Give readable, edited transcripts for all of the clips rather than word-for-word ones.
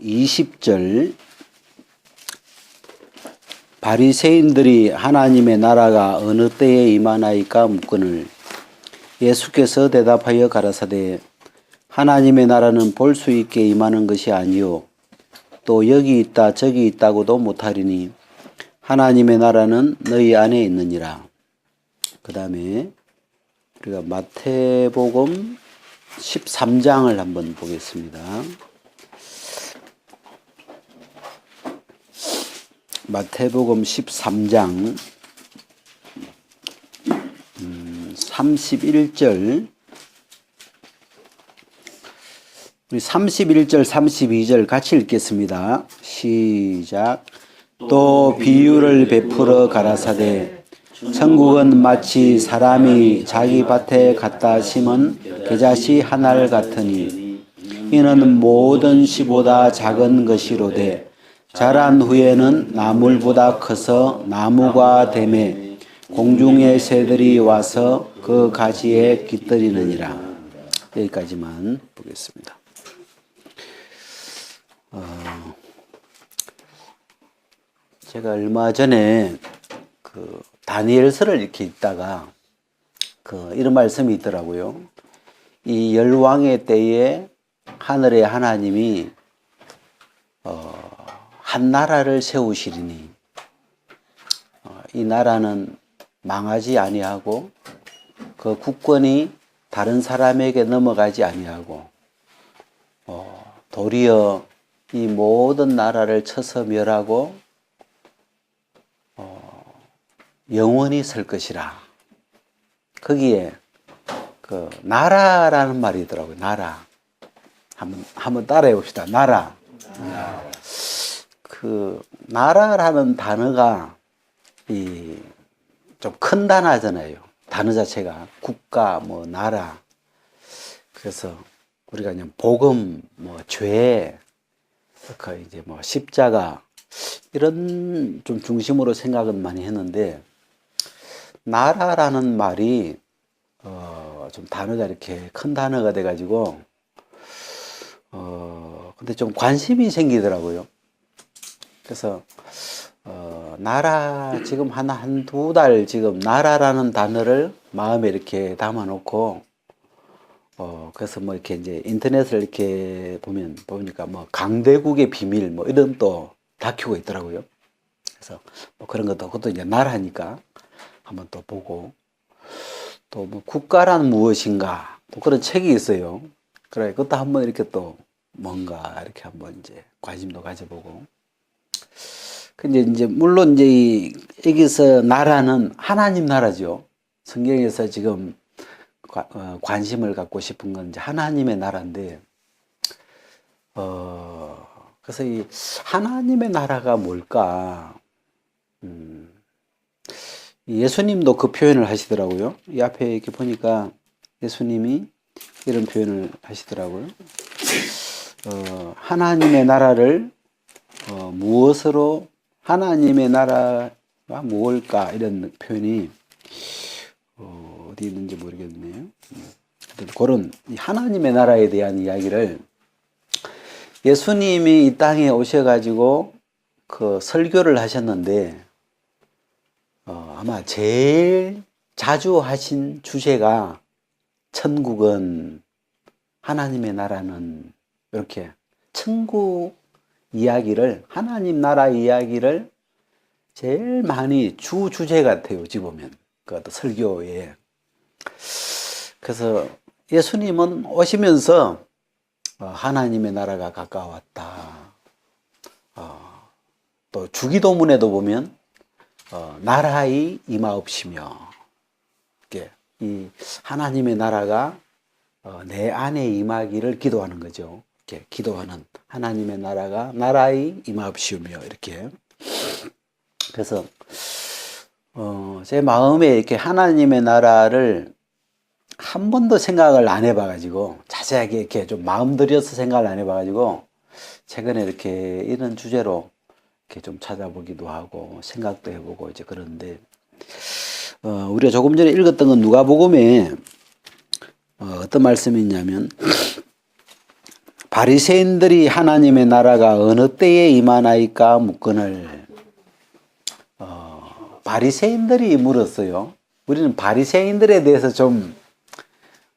20절 바리새인들이 하나님의 나라가 어느 때에 임하나이까 묻거늘 예수께서 대답하여 가라사대 하나님의 나라는 볼 수 있게 임하는 것이 아니요 또 여기 있다 저기 있다고도 못하리니 하나님의 나라는 너희 안에 있느니라. 그 다음에 우리가 마태복음 13장을 한번 보겠습니다. 마태복음 13장 31절 우리 31절 32절 같이 읽겠습니다. 시작. 또 비유를 베풀어 가라사대 천국은 마치 사람이 자기 밭에 갖다 심은 겨자씨 하나를 같으니 이는 모든 씨보다 작은 것이로되 자란 후에는 나물보다 커서 나무가 되매 공중의 새들이 와서 그 가지에 깃들이느니라. 여기까지만 보겠습니다. 제가 얼마 전에 그 다니엘서를 이렇게 읽다가 이런 말씀이 있더라고요. 이 열왕의 때에 하늘의 하나님이 한 나라를 세우시리니 이 나라는 망하지 아니하고 그 국권이 다른 사람에게 넘어가지 아니하고 도리어 이 모든 나라를 쳐서 멸하고 영원히 설 것이라. 거기에 그 나라라는 말이 있더라고요. 나라. 한번 따라해 봅시다. 나라. 그 나라라는 단어가 좀 큰 단어잖아요. 단어 자체가 국가, 뭐 나라. 그래서 우리가 그냥 복음, 뭐 죄, 그 이제 뭐 십자가 이런 좀 중심으로 생각은 많이 했는데 나라라는 말이 좀 단어가 이렇게 큰 단어가 돼가지고 근데 좀 관심이 생기더라고요. 그래서 나라 지금 한두 달 지금 나라라는 단어를 마음에 이렇게 담아놓고 그래서 뭐 이렇게 이제 인터넷을 이렇게 보니까 뭐 강대국의 비밀 뭐 이런 또 다큐가 있더라고요. 그래서 뭐 그런 것도 그것도 이제 나라니까 한번 또 보고 또 뭐 국가란 무엇인가 또 그런 책이 있어요. 그래 그것도 한번 이렇게 또 뭔가 이렇게 한번 이제 관심도 가져보고. 근데 이제 물론 이제 여기서 나라는 하나님 나라죠. 성경에서 지금 관심을 갖고 싶은 건 이제 하나님의 나라인데, 그래서 이 하나님의 나라가 뭘까? 예수님도 그 표현을 하시더라고요. 이 앞에 이렇게 보니까 예수님이 이런 표현을 하시더라고요. 하나님의 나라를 무엇으로 하나님의 나라가 무엇일까 이런 표현이 어디 있는지 모르겠네요. 그런 하나님의 나라에 대한 이야기를 예수님이 이 땅에 오셔가지고 그 설교를 하셨는데 아마 제일 자주 하신 주제가 천국은 하나님의 나라는 이렇게 천국 이야기를 하나님 나라 이야기를 제일 많이 주제 같아요. 어찌 보면 그 설교에. 그래서 예수님은 오시면서 하나님의 나라가 가까웠다. 또 주기도문에도 보면 나라의 임하옵시며 이렇게 이 하나님의 나라가 내 안에 임하기를 기도하는 거죠. 이렇게 기도하는 하나님의 나라가 나라의 임하옵시며 이렇게. 그래서 제 마음에 이렇게 하나님의 나라를 한 번도 생각을 안 해봐가지고 자세하게 이렇게 좀 마음 들여서 생각을 안 해봐가지고 최근에 이렇게 이런 주제로 이렇게 좀 찾아보기도 하고 생각도 해보고 이제 그러는데 우리가 조금 전에 읽었던 건 누가복음에 어떤 말씀이 있냐면 바리새인들이 하나님의 나라가 어느 때에 임하나이까 묻거늘. 바리새인들이 물었어요. 우리는 바리새인들에 대해서 좀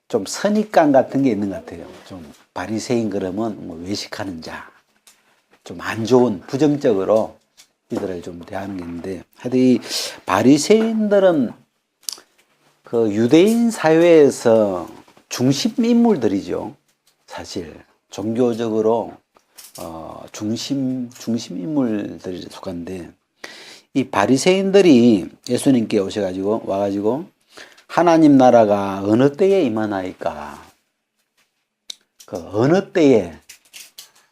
선입관 같은 게 있는 것 같아요. 좀 바리새인 그러면 뭐 외식하는 자, 좀 안 좋은 부정적으로 이들을 좀 대하는 게 있는데, 하여튼 이 바리새인들은 그 유대인 사회에서 중심 인물들이죠. 사실 종교적으로 중심 인물들이 속한데, 이 바리새인들이 예수님께 와가지고 하나님 나라가 어느 때에 임하나이까, 그 어느 때에,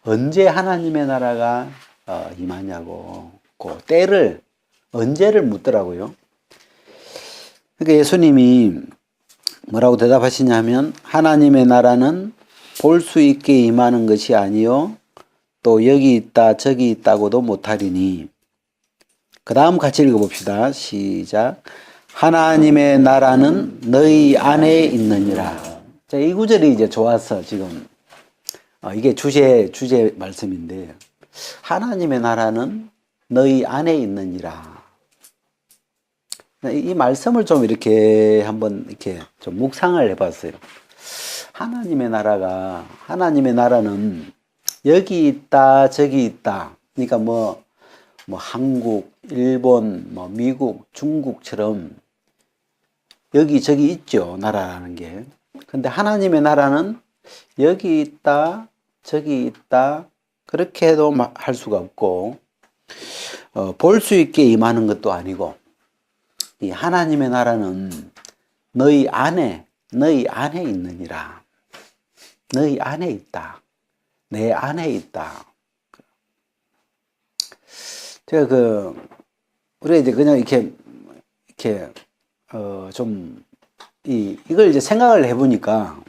언제 하나님의 나라가 임하냐고, 그 때를, 언제를 묻더라고요. 그러니까 예수님이 뭐라고 대답하시냐면, 하나님의 나라는 볼 수 있게 임하는 것이 아니요 또 여기 있다 저기 있다고도 못하리니. 그 다음 같이 읽어봅시다. 시작. 하나님의 나라는 너희 안에 있느니라. 자, 이 구절이 이제 좋아서 지금 이게 주제 말씀인데, 하나님의 나라는 너희 안에 있느니라. 이 말씀을 좀 이렇게 한번 이렇게 좀 묵상을 해봤어요. 하나님의 나라는 여기 있다 저기 있다. 그러니까 뭐 한국, 일본, 뭐 미국, 중국처럼 여기저기 있죠, 나라라는 게. 근데 하나님의 나라는 여기 있다 저기 있다 그렇게 해도 할 수가 없고, 볼 수 있게 임하는 것도 아니고, 이 하나님의 나라는 너희 안에 있느니라. 너희 안에 있다. 내 안에 있다. 제가 우리가 이제 그냥 이렇게 좀 이걸 이제 생각을 해보니까,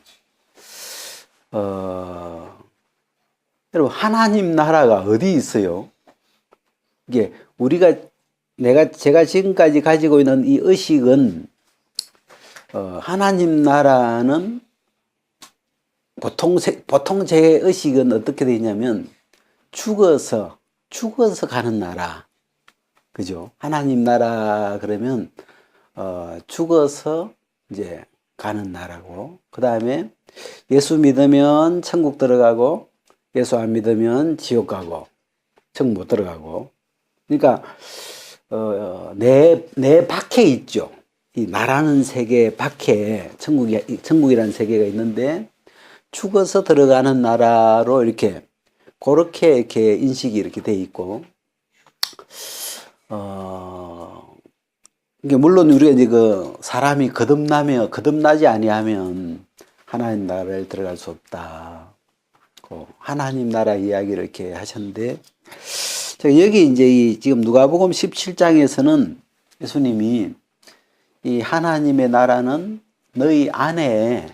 여러분, 하나님 나라가 어디 있어요? 이게 제가 지금까지 가지고 있는 이 의식은, 하나님 나라는 보통 제 의식은 어떻게 되냐면, 죽어서 가는 나라. 그죠? 하나님 나라 그러면, 죽어서 이제 가는 나라고, 그 다음에 예수 믿으면 천국 들어가고, 예수 안 믿으면 지옥 가고, 천국 못 들어가고. 그러니까, 내 밖에 있죠. 이 나라는 세계 밖에 천국이라는 세계가 있는데, 죽어서 들어가는 나라로 그렇게 인식이 이렇게 돼 있고, 이게 물론 우리가 이제 사람이 거듭나지 아니하면 하나님 나라를 들어갈 수 없다. 하나님 나라 이야기를 이렇게 하셨는데, 여기 이제 지금 누가복음 17장에서는 예수님이 이 하나님의 나라는 너희 안에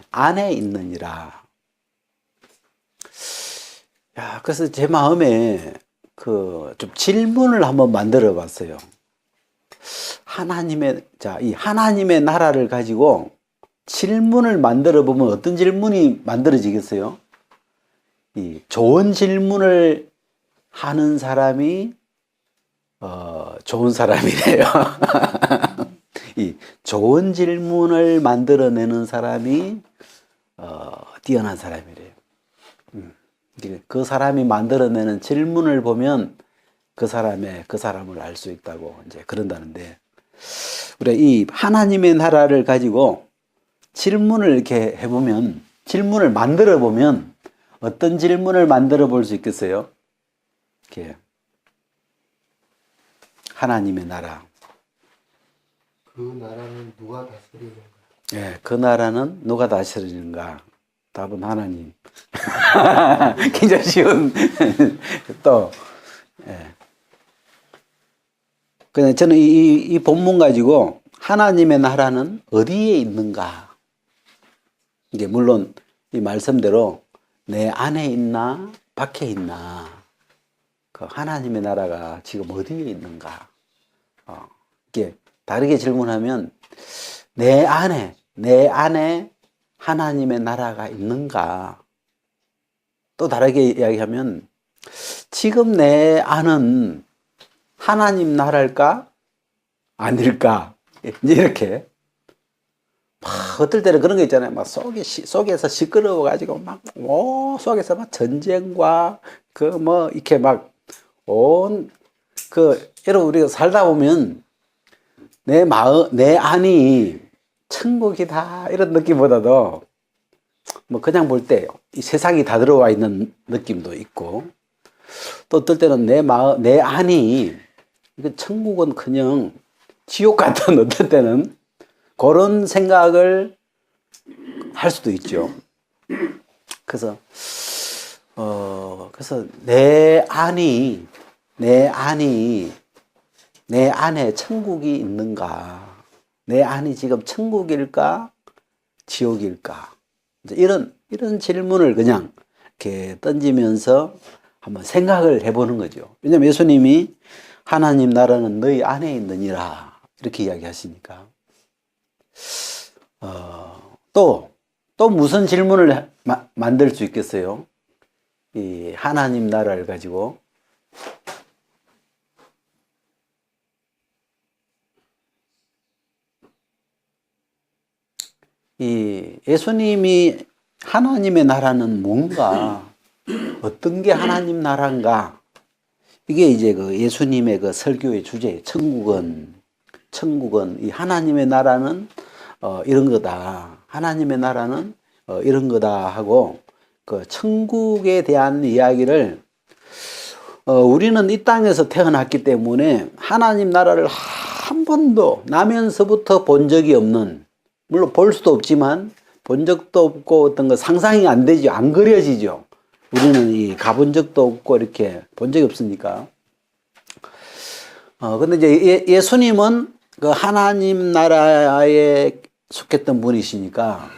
있느니라. 야, 그래서 제 마음에 좀 질문을 한번 만들어 봤어요. 이 하나님의 나라를 가지고 질문을 만들어 보면 어떤 질문이 만들어지겠어요? 이 좋은 질문을 하는 사람이 좋은 사람이래요. 이 좋은 질문을 만들어내는 사람이 뛰어난 사람이래요. 그 사람이 만들어내는 질문을 보면 그 사람을 알 수 있다고 이제 그런다는데, 우리가 이 하나님의 나라를 가지고 질문을 이렇게 해보면, 질문을 만들어 보면 어떤 질문을 만들어 볼 수 있겠어요? 이렇게 하나님의 나라. 그 나라는 누가 다스리는가? 예, 그 나라는 누가 다스리는가? 답은 하나님. 굉장히 쉬운 또. 예. 그냥 저는 이 본문 가지고 하나님의 나라는 어디에 있는가? 이게 물론 이 말씀대로 내 안에 있나 밖에 있나? 그 하나님의 나라가 지금 어디에 있는가? 이게 다르게 질문하면 내 안에 하나님의 나라가 있는가? 또 다르게 이야기하면 지금 내 안은 하나님 나라일까? 아닐까? 이제 이렇게. 막 어떨 때는 그런 거 있잖아요. 막 속에서 시끄러워가지고 속에서 막 전쟁과 그 뭐 이렇게 막 여러분 우리가 살다 보면 내 마음, 내 안이 천국이다 이런 느낌보다도 뭐 그냥 볼 때 이 세상이 다 들어와 있는 느낌도 있고 또 어떨 때는 내 마음, 내 안이 이거 천국은 그냥 지옥 같은 어떨 때는 그런 생각을 할 수도 있죠. 그래서 내 안에 천국이 있는가? 내 안이 지금 천국일까? 지옥일까? 이런 질문을 그냥 이렇게 던지면서 한번 생각을 해보는 거죠. 왜냐면 예수님이 하나님 나라는 너희 안에 있느니라 이렇게 이야기하시니까. 또 무슨 질문을 만들 수 있겠어요? 이 하나님 나라를 가지고. 이 예수님이 하나님의 나라는 뭔가, 어떤 게 하나님 나라인가? 이게 이제 그 예수님의 그 설교의 주제, 천국은 이 하나님의 나라는 이런 거다. 하나님의 나라는 이런 거다 하고 그 천국에 대한 이야기를 우리는 이 땅에서 태어났기 때문에 하나님 나라를 한 번도 나면서부터 본 적이 없는, 물론 볼 수도 없지만 본 적도 없고 어떤 거 상상이 안 되죠. 안 그려지죠. 우리는 이 가본 적도 없고 이렇게 본 적이 없으니까. 근데 이제 예수님은 그 하나님 나라에 속했던 분이시니까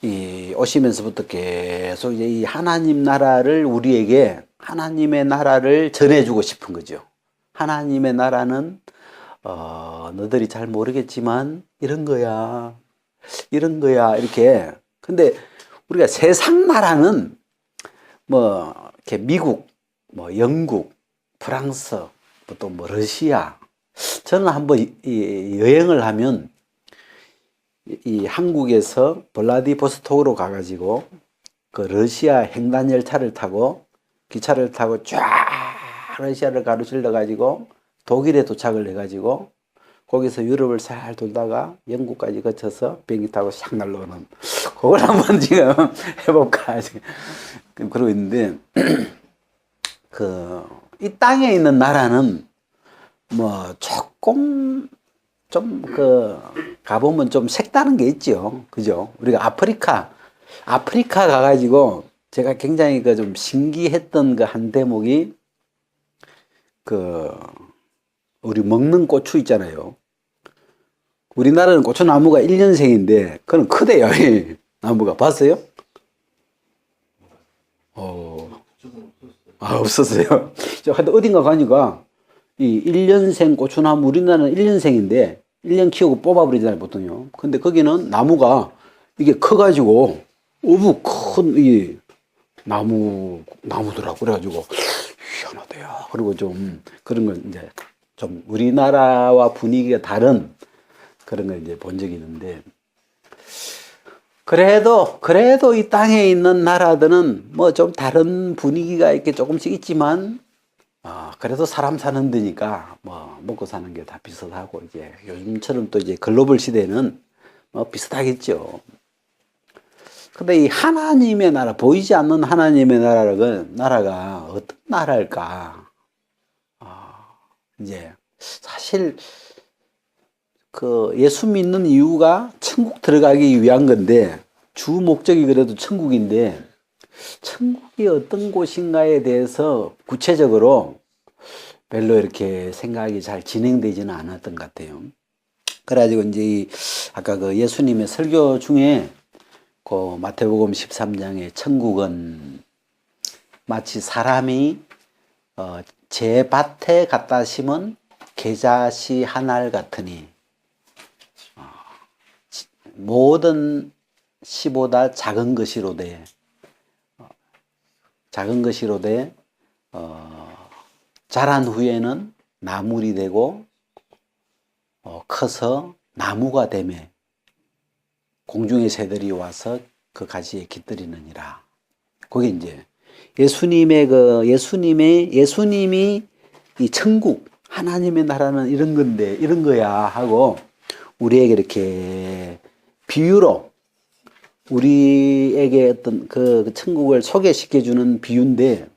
이 오시면서부터 계속 이제 이 하나님 나라를 우리에게 하나님의 나라를 전해주고 싶은 거죠. 하나님의 나라는 너들이 잘 모르겠지만 이런 거야 이렇게. 근데 우리가 세상 나라는 뭐 이렇게 미국, 뭐 영국, 프랑스, 또 뭐 러시아. 저는 한번 여행을 하면 이 한국에서 블라디보스톡으로 가가지고 그 러시아 횡단 열차를 타고 기차를 타고 쫙 러시아를 가로질러 가지고 독일에 도착을 해가지고 거기서 유럽을 잘 돌다가 영국까지 거쳐서 비행기 타고 샥 날라오는, 그걸 한번 지금 해볼까 지금 그러고 있는데, 이 땅에 있는 나라는 뭐 조금 좀 가보면 좀 색다른 게 있죠. 그죠? 우리가 아프리카 가가지고 제가 굉장히 좀 신기했던 그 한 대목이 우리 먹는 고추 있잖아요. 우리나라는 고추나무가 1년생인데 그건 크대요. 이 나무가. 봤어요? 없었어요. 하여튼 어딘가 가니까 이 1년생 고추나무, 우리나라는 1년생인데 1년 키우고 뽑아버리잖아요, 보통요. 근데 거기는 나무가 이게 커가지고 어부 큰 이 나무더라고. 그래가지고 희한하대요. 그리고 좀 그런 걸 이제 좀 우리나라와 분위기가 다른 그런 걸 이제 본 적이 있는데, 그래도 이 땅에 있는 나라들은 뭐 좀 다른 분위기가 이렇게 조금씩 있지만, 그래도 사람 사는 데니까 뭐 먹고 사는 게 다 비슷하고, 이제 요즘처럼 또 이제 글로벌 시대는 뭐 비슷하겠죠. 근데 이 하나님의 나라, 보이지 않는 하나님의 나라가 어떤 나라일까? 이제 사실 예수 믿는 이유가 천국 들어가기 위한 건데, 주 목적이 그래도 천국인데, 천국이 어떤 곳인가에 대해서 구체적으로 별로 이렇게 생각이 잘 진행되지는 않았던 것 같아요. 그래가지고 이제 아까 그 예수님의 설교 중에 그 마태복음 13장에 천국은 마치 사람이 제 밭에 갖다 심은 겨자씨 한 알 같으니 모든 씨보다 작은 것이로되 작은 것이로되 자란 후에는 나물이 되고 커서 나무가 되매 공중의 새들이 와서 그 가지에 깃들이느니라. 그게 이제 예수님이 이 천국 하나님의 나라는 이런 건데 이런 거야 하고 우리에게 이렇게 비유로 우리에게 어떤 그 천국을 소개시켜 주는 비유인데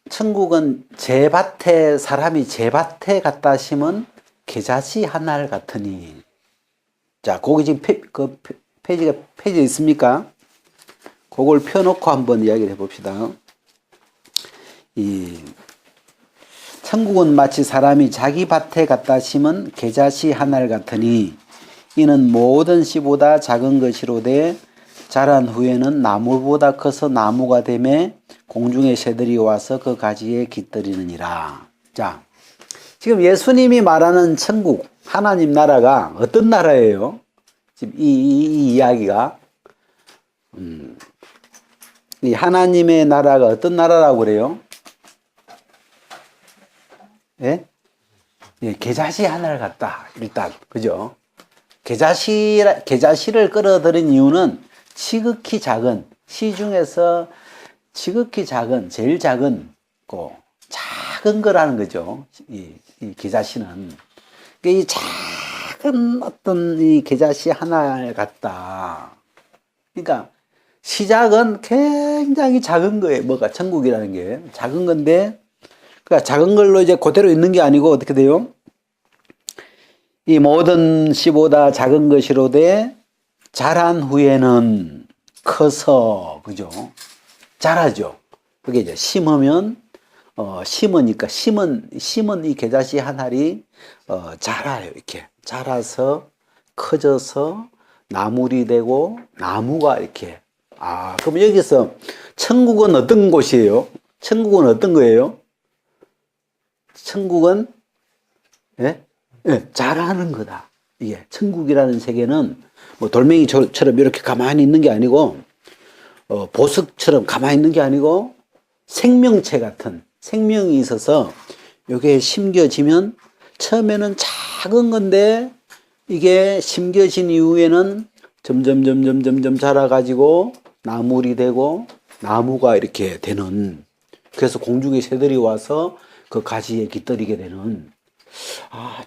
천국은 사람이 제밭에 갖다 심은 겨자씨 한 알 같으니. 자, 거기 지금 페이지에 있습니까? 그걸 펴놓고 한번 이야기를 해봅시다. 천국은 마치 사람이 자기 밭에 갖다 심은 겨자씨 한 알 같으니 이는 모든 씨보다 작은 것이로되 자란 후에는 나무보다 커서 나무가 되매 공중의 새들이 와서 그 가지에 깃들이느니라. 자, 지금 예수님이 말하는 천국, 하나님 나라가 어떤 나라예요? 지금 이 이야기가 이 하나님의 나라가 어떤 나라라고 그래요? 예? 예, 겨자씨 하나를 갖다 일단 그죠? 겨자씨를 끌어들인 이유는 지극히 작은 시 중에서 지극히 작은 제일 작은 작은 거라는 거죠. 이 겨자씨는 이 작은 어떤 이 겨자씨 하나 같다. 그러니까 시작은 굉장히 작은 거예요. 뭐가 천국이라는 게 작은 건데, 그러니까 작은 걸로 이제 그대로 있는 게 아니고 어떻게 돼요? 이 모든 씨보다 작은 것이로되 자란 후에는 커서 그죠? 자라죠. 그게 이제 심으면 심으니까 심은 이 겨자씨 한 알이 자라요. 이렇게 자라서 커져서 나물이 되고 나무가 이렇게. 그럼 여기서 천국은 어떤 곳이에요? 천국은 어떤 거예요? 천국은 자라는 거다. 이게 천국이라는 세계는 뭐 돌멩이처럼 이렇게 가만히 있는 게 아니고 보석처럼 가만히 있는 게 아니고 생명체 같은 생명이 있어서 이게 심겨지면 처음에는 작은 건데 이게 심겨진 이후에는 점점 자라가지고 나물이 되고 나무가 이렇게 되는, 그래서 공중의 새들이 와서 그 가지에 깃들이게 되는.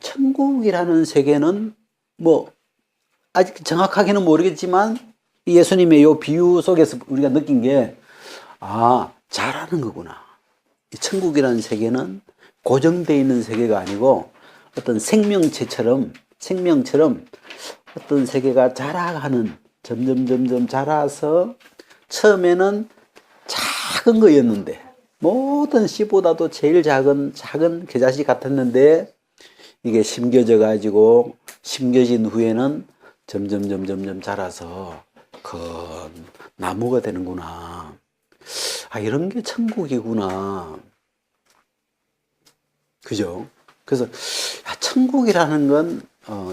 천국이라는 세계는 뭐 아직 정확하게는 모르겠지만 예수님의 이 비유 속에서 우리가 느낀 게 잘하는 거구나. 이 천국이라는 세계는 고정되어 있는 세계가 아니고 어떤 생명처럼 어떤 세계가 자라가는, 점점 자라서 처음에는 작은 거였는데 모든 씨보다도 제일 작은 겨자씨 같았는데 이게 심겨져 가지고 심겨진 후에는 점점 자라서 큰 나무가 되는구나. 이런 게 천국이구나. 그죠? 그래서 천국이라는 건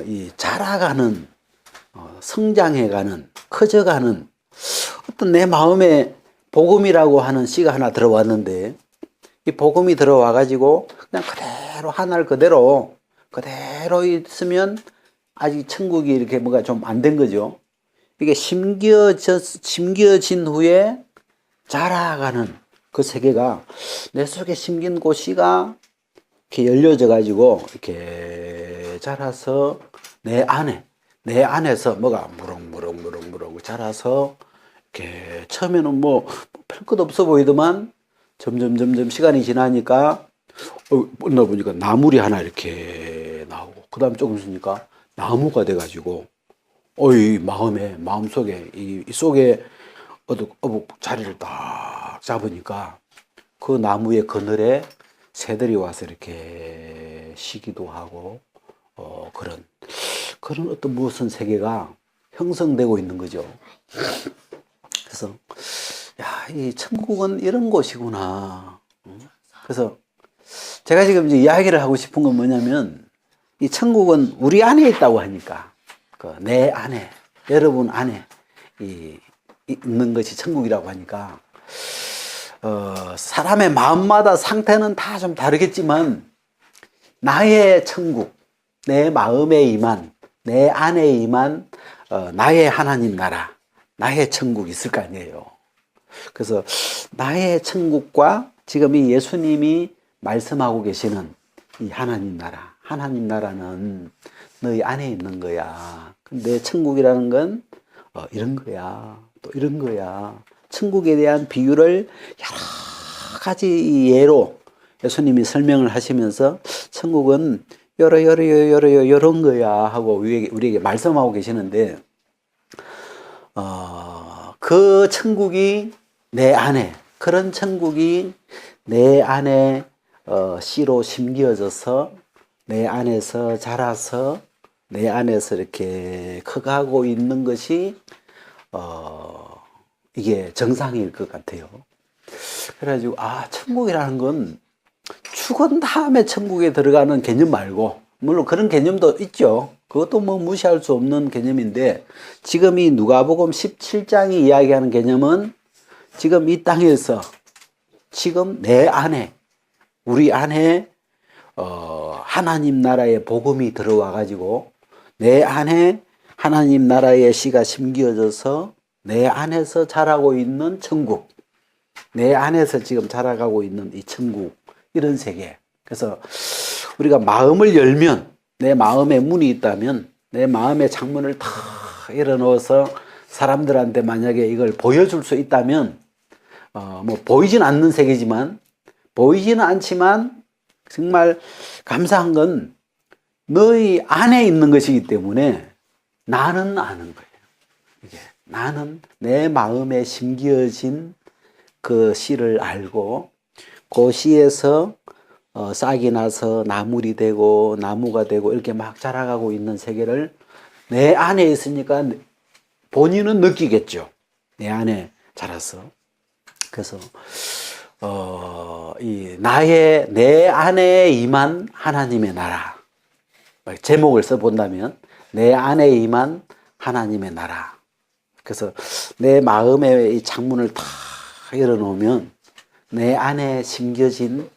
이 자라가는, 성장해가는, 커져가는 어떤 내 마음에 복음이라고 하는 씨가 하나 들어왔는데 이 복음이 들어와 가지고 그냥 그대로 하늘 그대로 있으면 아직 천국이 이렇게 뭐가 좀 안 된 거죠. 이게 심겨진 후에 자라가는 그 세계가 내 속에 심긴 그 씨가 이렇게 열려져 가지고 이렇게 자라서 내 안에서 뭐가 무럭무럭 자라서 이렇게 처음에는 뭐 별 것 없어 보이더만 점점 시간이 지나니까 보다 보니까 나물이 하나 이렇게 나오고 그다음 조금 있으니까 나무가 돼 가지고 이 마음속에 이 속에 어둑 자리를 딱 잡으니까 그 나무의 그늘에 새들이 와서 이렇게 쉬기도 하고 그런 어떤 무슨 세계가 형성되고 있는 거죠. 그래서 이 천국은 이런 곳이구나. 그래서 제가 지금 이제 이야기를 하고 싶은 건 뭐냐면 이 천국은 우리 안에 있다고 하니까 내 안에, 여러분 안에 이 있는 것이 천국이라고 하니까 사람의 마음마다 상태는 다 좀 다르겠지만 나의 천국, 내 마음에 임한, 내 안에 임한 나의 하나님 나라, 나의 천국이 있을 거 아니에요. 그래서 나의 천국과 지금 이 예수님이 말씀하고 계시는 이 하나님 나라, 하나님 나라는 너희 안에 있는 거야. 내 천국이라는 건 이런 거야, 또 이런 거야. 천국에 대한 비유를 여러 가지 예로 예수님이 설명을 하시면서 천국은 이런 거야 하고 우리에게 말씀하고 계시는데 그 천국이 내 안에, 그런 천국이 내 안에 씨로 심겨져서 내 안에서 자라서 내 안에서 이렇게 커가고 있는 것이 이게 정상일 것 같아요. 그래가지고 천국이라는 건 죽은 다음에 천국에 들어가는 개념 말고, 물론 그런 개념도 있죠. 그것도 뭐 무시할 수 없는 개념인데, 지금 이 누가복음 17장이 이야기하는 개념은 지금 이 땅에서 지금 내 안에, 우리 안에 하나님 나라의 복음이 들어와 가지고 내 안에 하나님 나라의 씨가 심겨져서 내 안에서 자라고 있는 천국, 내 안에서 지금 자라가고 있는 이 천국, 이런 세계. 그래서 우리가 마음을 열면, 내 마음에 문이 있다면 내 마음의 창문을 다 열어놓아서 사람들한테 만약에 이걸 보여줄 수 있다면 뭐 보이진 않는 세계지만, 보이지는 않지만 정말 감사한 건 너희 안에 있는 것이기 때문에 나는 아는 거예요. 이게 나는 내 마음에 심겨진 그 씨를 알고 그 씨에서 싹이 나서 나물이 되고 나무가 되고 이렇게 막 자라가고 있는 세계를 내 안에 있으니까 본인은 느끼겠죠. 내 안에 자라서. 그래서 내 안에 임한 하나님의 나라. 제목을 써본다면 내 안에 임한 하나님의 나라. 그래서 내 마음의 이 창문을 다 열어놓으면 내 안에 심겨져서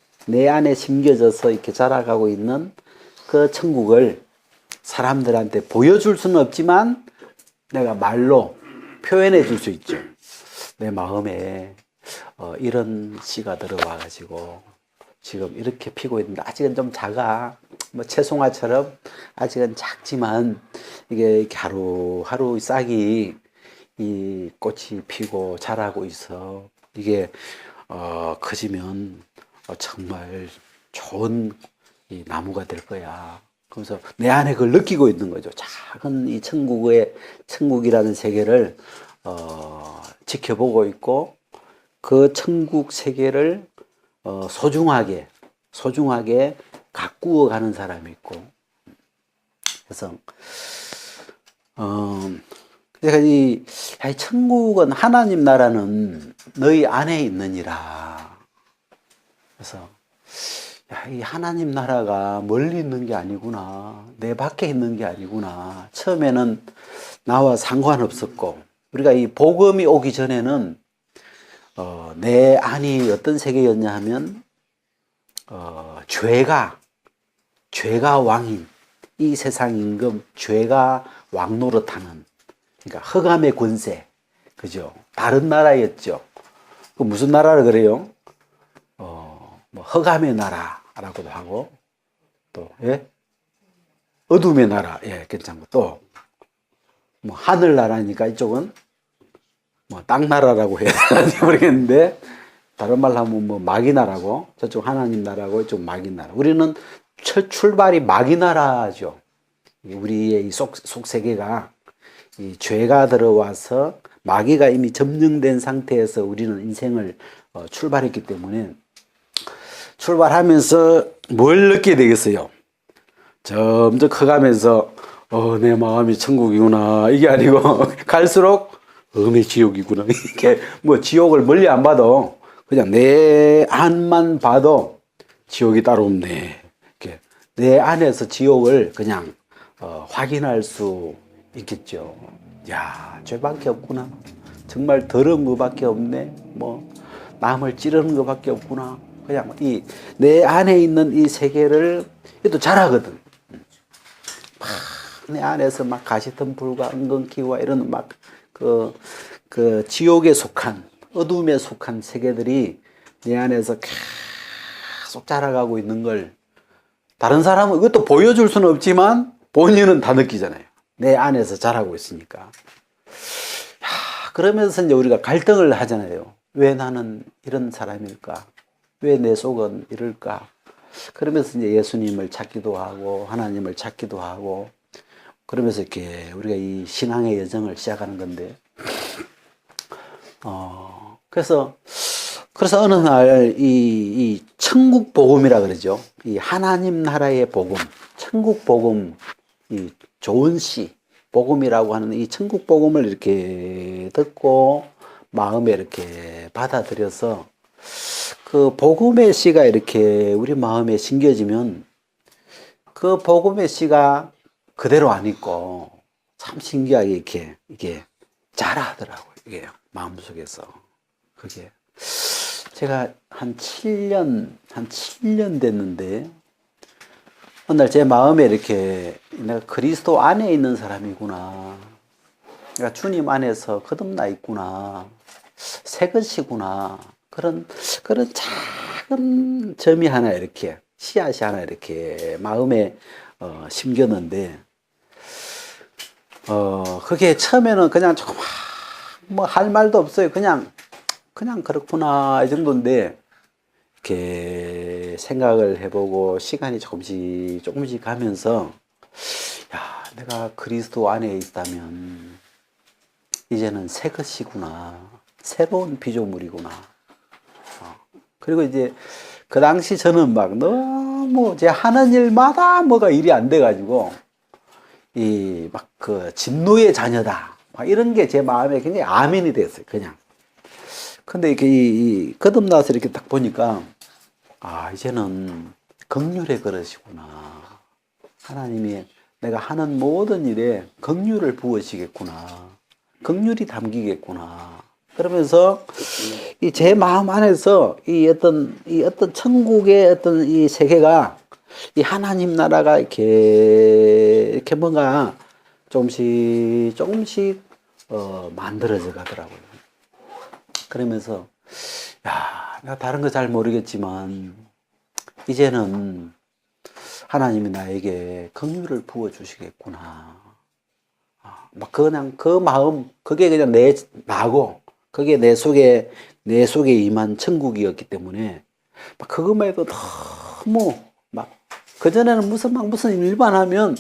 이렇게 자라가고 있는 그 천국을 사람들한테 보여줄 수는 없지만 내가 말로 표현해 줄 수 있죠. 내 마음에 이런 씨가 들어와 가지고 지금 이렇게 피고 있는데 아직은 좀 작아. 뭐 채송화처럼 아직은 작지만 이게 이렇게 하루하루 싹이 이 꽃이 피고 자라고 있어. 이게 커지면 정말 좋은 이 나무가 될 거야. 그래서 내 안에 그걸 느끼고 있는 거죠. 작은 이 천국이라는 세계를 지켜보고 있고 그 천국 세계를 소중하게 가꾸어 가는 사람이 있고. 그래서 그러니까 이 천국은 하나님 나라는 너희 안에 있느니라. 그래서 이 하나님 나라가 멀리 있는 게 아니구나, 내 밖에 있는 게 아니구나. 처음에는 나와 상관없었고, 우리가 이 복음이 오기 전에는 내 안이 어떤 세계였냐 하면 죄가 왕인, 이 세상 임금 죄가 왕 노릇하는, 그러니까 흑암의 권세, 그죠? 다른 나라였죠. 그 무슨 나라를 그래요? 뭐 흑암의 나라라고도 하고, 또 어둠의 나라, 괜찮고, 또 뭐 하늘 나라니까 이쪽은 뭐 땅 나라라고 해야 되는지 모르겠는데, 다른 말로 하면 뭐 마귀 나라고, 저쪽 하나님 나라고, 이쪽 마귀 나라. 우리는 첫 출발이 마귀 나라죠. 우리의 이 속세계가 이 죄가 들어와서 마귀가 이미 점령된 상태에서 우리는 인생을 출발했기 때문에, 출발하면서 뭘 느끼게 되겠어요? 점점 커가면서 내 마음이 천국이구나, 이게 아니고 갈수록 음의 지옥이구나. 이게 뭐 지옥을 멀리 안 봐도 그냥 내 안만 봐도 지옥이 따로 없네. 이렇게 내 안에서 지옥을 그냥 확인할 수 있겠죠. 야, 죄밖에 없구나. 정말 더러운 것밖에 없네. 뭐 남을 찌르는 것밖에 없구나. 그냥 이 내 안에 있는 이 세계를 또 잘하거든. 막 내 안에서 막 가시덤불과 은근기와 이런 막 그 지옥에 속한 어둠에 속한 세계들이 내 안에서 계속 자라가고 있는 걸 다른 사람은 이것도 보여줄 수는 없지만 본인은 다 느끼잖아요. 내 안에서 자라고 있으니까. 야, 그러면서 이제 우리가 갈등을 하잖아요. 왜 나는 이런 사람일까? 왜 내 속은 이럴까? 그러면서 이제 예수님을 찾기도 하고 하나님을 찾기도 하고 그러면서 이렇게 우리가 이 신앙의 여정을 시작하는 건데 그래서 어느 날 이 천국 복음이라 그러죠. 이 하나님 나라의 복음, 천국 복음, 이 좋은 씨, 복음이라고 하는 이 천국 복음을 이렇게 듣고 마음에 이렇게 받아들여서 그 복음의 씨가 이렇게 우리 마음에 심겨지면 그 복음의 씨가 그대로 안 있고 참 신기하게 이렇게 이게 자라더라고요. 이게 마음속에서. 그게 제가 한 7년 됐는데 어느 날 제 마음에 이렇게 내가 그리스도 안에 있는 사람이구나. 내가 주님 안에서 거듭나 있구나. 새 것이구나. 그런 작은 점이 하나 이렇게 씨앗이 하나 이렇게 마음에 심겼는데 그게 처음에는 그냥 조금 뭐 할 말도 없어요. 그냥 그렇구나 이 정도인데 이렇게 생각을 해보고 시간이 조금씩 가면서 야, 내가 그리스도 안에 있다면 이제는 새 것이구나. 새로운 피조물이구나. 그리고 이제 그 당시 저는 막 너무 제 하는 일마다 뭐가 일이 안 돼가지고 이 막 그 진노의 자녀다. 막 이런 게 제 마음에 굉장히 아멘이 됐어요. 그냥. 근데 이렇게 이 거듭나서 이렇게 딱 보니까 아, 이제는 긍휼의 그릇이구나. 하나님이 내가 하는 모든 일에 긍휼을 부으시겠구나. 긍휼이 담기겠구나. 그러면서 이 제 마음 안에서 이 어떤 천국의 어떤 이 세계가 이 하나님 나라가 이렇게 뭔가 조금씩 만들어져 가더라고요. 그러면서 야, 내가 다른 거 잘 모르겠지만 이제는 하나님이 나에게 긍휼을 부어 주시겠구나. 막 그냥 그 마음 그게 그냥 나고 그게 내 속에 임한 천국이었기 때문에 막 그것만 해도 너무 막 그전에는 무슨 일만 하면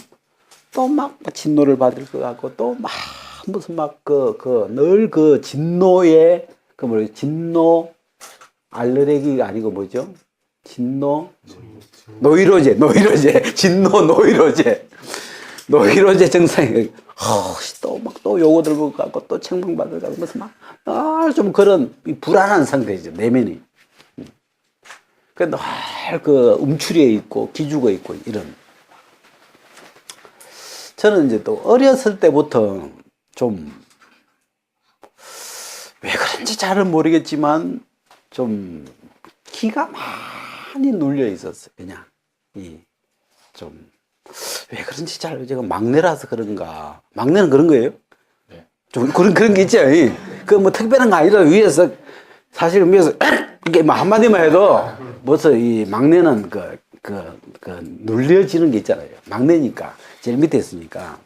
또 막 진노를 받을 것 같고 또 막 무슨 막 늘 그 진노의 진노 알레르기가 아니고 뭐죠? 진노 노이로제 진노 노이로제 증상이 또 요거 들고 가고 또 책망받을 가고 무슨 막 좀 그런 불안한 상태죠 내면이. 늘 그 움츠려 있고 기죽어 있고 이런. 저는 이제 또 어렸을 때부터 좀 왜 그런지 잘은 모르겠지만 좀 기가 많이 눌려 있었어요. 그냥 좀 왜 그런지 제가 막내라서 그런가. 막내는 그런 거예요? 네. 좀 그런 게 있죠. 그 뭐 특별한 거 아니라 위에서 사실 위에서 이게 뭐 한마디만 해도 벌써 이 막내는 눌려지는 게 있잖아요. 막내니까 제일 밑에 있으니까.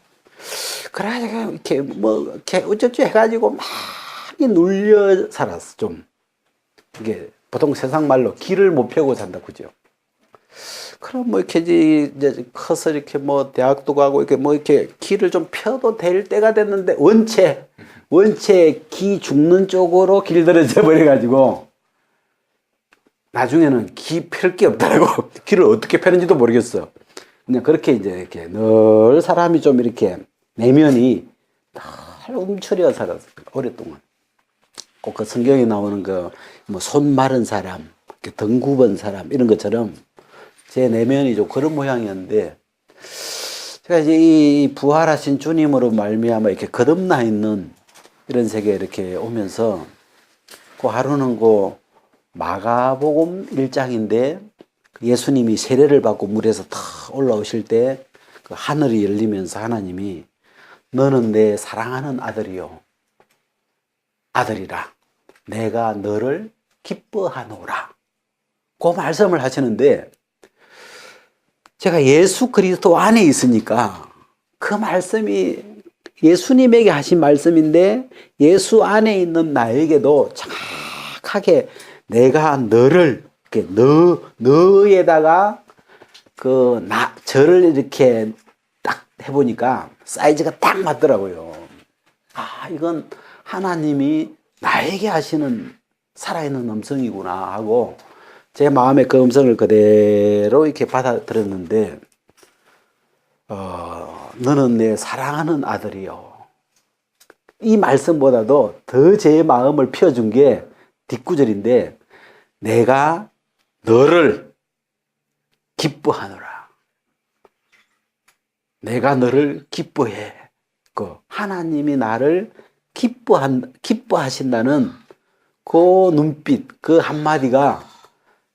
그래가지고 이렇게 뭐 이렇게 어쩌지 해가지고 많이 눌려 살았어. 좀 이게 보통 세상 말로 길을 못 펴고 산다 그죠? 그럼 뭐 이렇게 이제 커서 이렇게 뭐 대학도 가고 이렇게 뭐 이렇게 길을 좀 펴도 될 때가 됐는데 원체 기 죽는 쪽으로 길들여져 버려가지고 나중에는 기 펼 게 없더라고. 길을 어떻게 펴는지도 모르겠어. 그냥 그렇게 이제 이렇게 늘 사람이 좀 이렇게 내면이 늘 움츠려 살았어. 오랫동안. 꼭 그 성경에 나오는 뭐 손 마른 사람, 등 굽은 사람 이런 것처럼 제 내면이 좀 그런 모양이었는데 제가 이제 이 부활하신 주님으로 말미암아 이렇게 거듭나 있는 이런 세계에 이렇게 오면서 그 하루는 그 마가복음 1장인데 예수님이 세례를 받고 물에서 탁 올라오실 때 그 하늘이 열리면서 하나님이 너는 내 사랑하는 아들이요 아들이라 내가 너를 기뻐하노라 그 말씀을 하시는데 제가 예수 그리스도 안에 있으니까 그 말씀이 예수님에게 하신 말씀인데 예수 안에 있는 나에게도 정확하게 내가 너를 이렇게 너에다가 저를 이렇게 딱 해보니까 사이즈가 딱 맞더라고요. 아, 이건 하나님이 나에게 하시는 살아있는 음성이구나 하고 제 마음에 그 음성을 그대로 이렇게 받아들였는데, 너는 내 사랑하는 아들이요. 이 말씀보다도 더 제 마음을 피워준 게 뒷구절인데, 내가 너를 기뻐하노라. 내가 너를 기뻐해. 그 하나님이 나를 기뻐하신다는 그 눈빛, 그 한마디가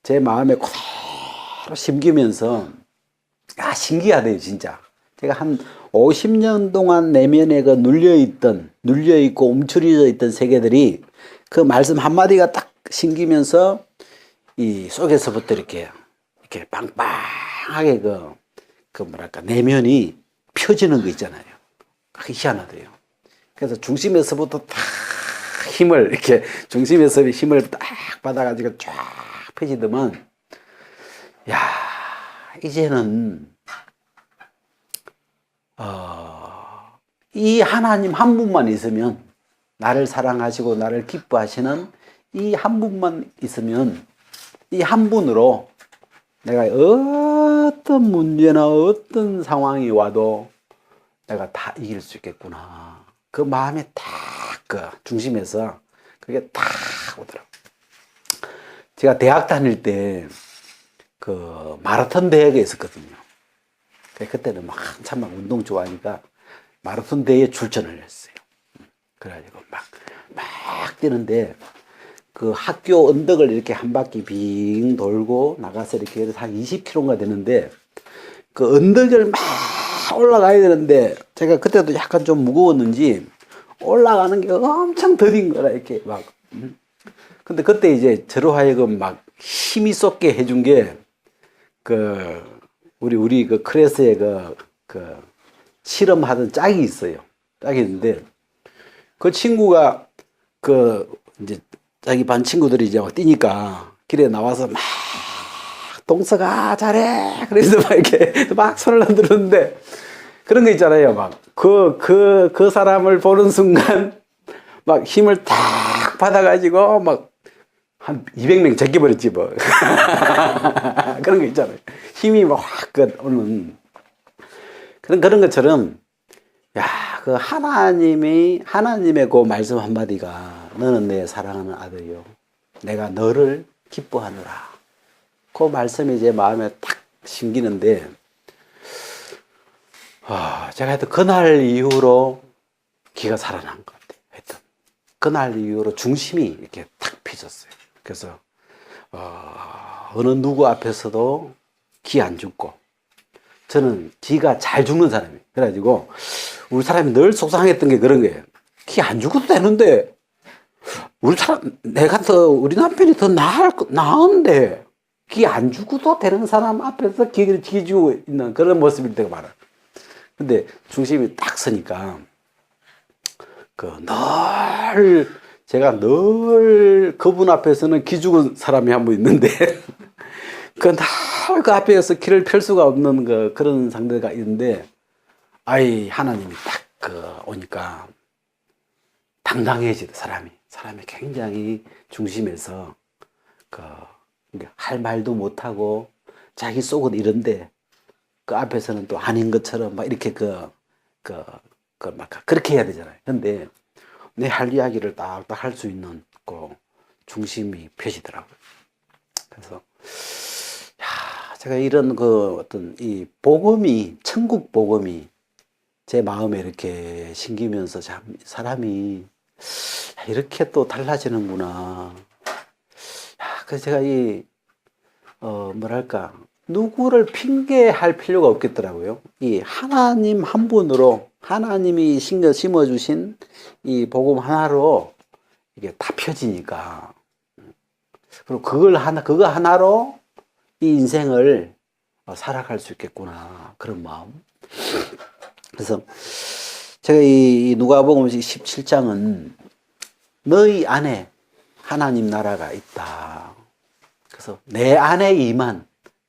제 마음에 그대로 심기면서, 아, 신기하대요, 진짜. 제가 한 50년 동안 내면에 그 눌려있고 움츠려져 있던 세계들이 그 말씀 한마디가 딱 심기면서 이 속에서부터 이렇게 빵빵하게 뭐랄까, 내면이 펴지는 거 있잖아요. 그게 희한하대요. 그래서 중심에서부터 딱 중심에서 힘을 딱 받아가지고 쫙 펴지더만, 야, 이제는, 이 하나님 한 분만 있으면, 나를 사랑하시고 나를 기뻐하시는 이 한 분만 있으면, 이 한 분으로 내가 어떤 문제나 어떤 상황이 와도 내가 다 이길 수 있겠구나. 그 마음에 딱 중심에서 그게 딱 오더라고요. 제가 대학 다닐 때 그 마라톤 대회가 있었거든요. 그때는 한참 운동 좋아하니까 마라톤 대회에 출전을 했어요. 그래가지고 막 뛰는데 그 학교 언덕을 이렇게 한 바퀴 빙 돌고 나가서 이렇게 해서 한 20km가 되는데 그 언덕을 막 올라가야 되는데 제가 그때도 약간 좀 무거웠는지 올라가는 게 엄청 더딘 거라 이렇게 막. 근데 그때 이제 저로 하여금 막 힘이 쏟게 해준 게 우리 그 클래스에 실험하던 짝이 있어요. 짝이 있는데 그 친구가 이제 자기 반 친구들이 이제 막 뛰니까 길에 나와서 막 동서가 잘해. 그래서 막 이렇게 막 손을 흔들었는데 그런 거 있잖아요. 막 그 사람을 보는 순간 막 힘을 탁 받아가지고 막 한 200명 제껴버렸지 뭐. 그런 거 있잖아요. 힘이 막 확 오는 그런 것처럼, 야, 그 하나님의 그 말씀 한마디가 너는 내 사랑하는 아들이요 내가 너를 기뻐하노라. 그 말씀이 제 마음에 탁 심기는데, 제가 하여튼 그날 이후로 기가 살아난 것 같아요. 하여튼 그날 이후로 중심이 이렇게 탁 펴졌어요. 그래서 어느 누구 앞에서도 기 안 죽고, 저는 기가 잘 죽는 사람이에요. 그래가지고 우리 사람이 늘 속상했던 게 그런 거예요. 기 안 죽어도 되는데 우리 남편이 더 나은데 기 안 죽어도 되는 사람 앞에서 기 죽고 있는 그런 모습일 때가 많아요. 근데 중심이 딱 서니까 제가 늘 그분 앞에서는 기 죽은 사람이 한 분 있는데 늘 그 앞에서 길을 펼 수가 없는 그런 상대가 있는데, 하나님이 딱 오니까 당당해지더 사람이 굉장히 중심에서 할 말도 못하고 자기 속은 이런데 그 앞에서는 또 아닌 것처럼 막 이렇게 막 그렇게 해야 되잖아요. 근데 내 할 이야기를 딱딱 할 수 있는 그 중심이 펴지더라고요. 그래서 제가 이런 어떤 이 천국 복음이 제 마음에 이렇게 심기면서 참 사람이 이렇게 또 달라지는구나. 그래서 제가 뭐랄까, 누구를 핑계할 필요가 없겠더라고요. 이 하나님 한 분으로, 하나님이 심어주신 이 복음 하나로 이게 다 펴지니까. 그리고 그거 하나로 이 인생을 살아갈 수 있겠구나. 그런 마음. 그래서 제가 이 누가복음 17장은 너희 안에 하나님 나라가 있다. 그래서 내 안에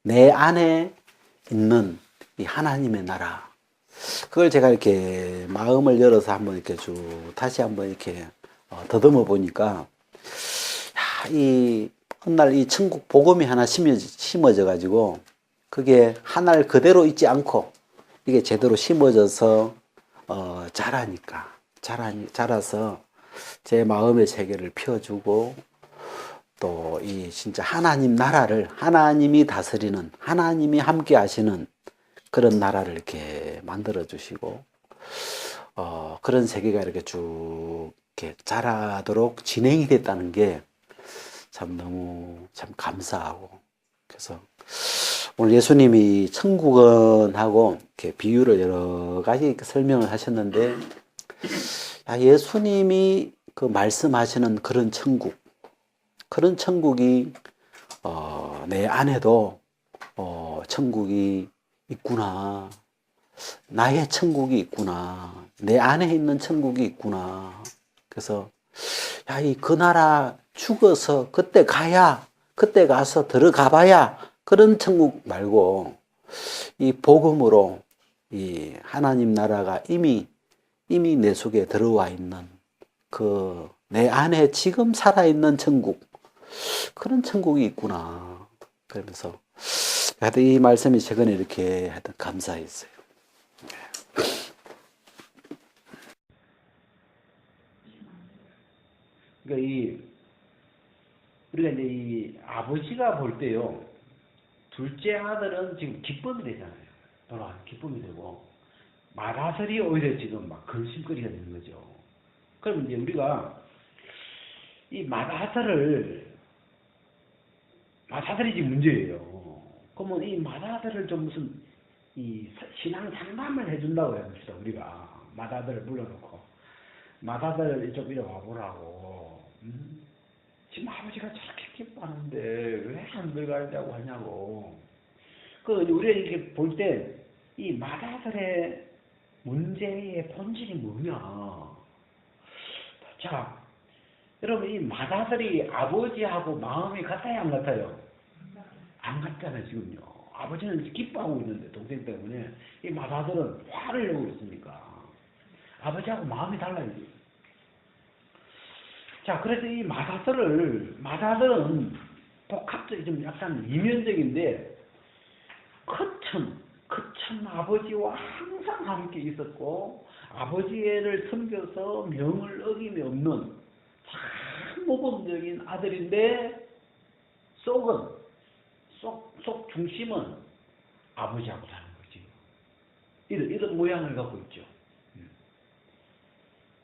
내 안에 있는 이 하나님의 나라. 그걸 제가 이렇게 마음을 열어서 한번 이렇게 다시 한번 이렇게 더듬어 보니까, 어느 날 이 천국 복음이 하나 심어져 가지고, 그게 하나를 그대로 있지 않고, 이게 제대로 심어져서, 자라서 제 마음의 세계를 펴주고, 또 이 진짜 하나님 나라를 하나님이 다스리는, 하나님이 함께 하시는 그런 나라를 이렇게 만들어 주시고, 그런 세계가 이렇게 쭉 이렇게 자라도록 진행이 됐다는 게 참 너무 참 감사하고. 그래서 오늘 예수님이 천국은 하고 이렇게 비유를 여러 가지 설명을 하셨는데, 예수님이 그 말씀하시는 그런 천국이 내 안에도 천국이 있구나. 나의 천국이 있구나. 내 안에 있는 천국이 있구나. 그래서 그 나라 죽어서 그때 가서 들어가 봐야 그런 천국 말고, 이 복음으로 이 하나님 나라가 이미 내 속에 들어와 있는 그 내 안에 지금 살아있는 천국, 그런 천국이 있구나. 그러면서 하여튼 이 말씀이 최근에 이렇게 하여튼 감사했어요. 그러니까 우리가 이제 이 아버지가 볼 때요, 둘째 아들은 지금 기쁨이 되잖아요. 돌아가는 기쁨이 되고, 맏아들이 오히려 지금 막 근심거리가 되는 거죠. 그럼 이제 우리가 이 맏아들이 지금 문제예요. 그러면 이 맏아들을 좀 무슨 이 신앙 상담을 해준다고 해봅시다. 우리가 맏아들을 불러놓고, 맏아들 좀 이리 와보라고. 지금 아버지가 저렇게 기뻐하는데 왜 안 들어가려고 하냐고. 우리가 이렇게 볼 때 이 맏아들의 문제의 본질이 뭐냐. 자, 여러분, 이 맏아들이 아버지하고 마음이 같아요, 안 같아요? 안 같잖아요, 지금요. 아버지는 기뻐하고 있는데, 동생 때문에. 이 맏아들은 화를 내고 있으니까. 아버지하고 마음이 달라야지. 자, 그래서 이 맏아들은 복합적이 좀 약간 이면적인데, 크천 아버지와 항상 함께 있었고, 아버지를 섬겨서 명을 어김이 없는 참 모범적인 아들인데, 속 중심은 아버지하고 사는 거지. 이런 모양을 갖고 있죠.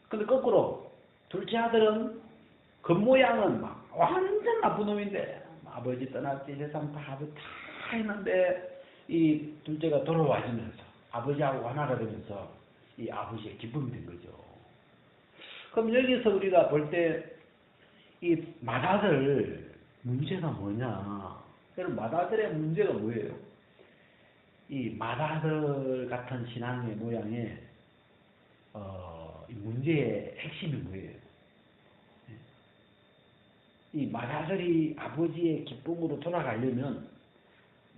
근데 거꾸로, 둘째 아들은 겉모양은 막 완전 나쁜 놈인데, 아버지 떠났지, 세상 다 했는데, 이 둘째가 돌아와주면서 아버지하고 하나가 되면서 이 아버지의 기쁨이 된 거죠. 그럼 여기서 우리가 볼 때 이 맏아들 문제가 뭐냐? 여러분, 맏아들의 문제가 뭐예요? 이 맏아들 같은 신앙의 모양의 이 문제의 핵심이 뭐예요? 이 맏아들이 아버지의 기쁨으로 돌아가려면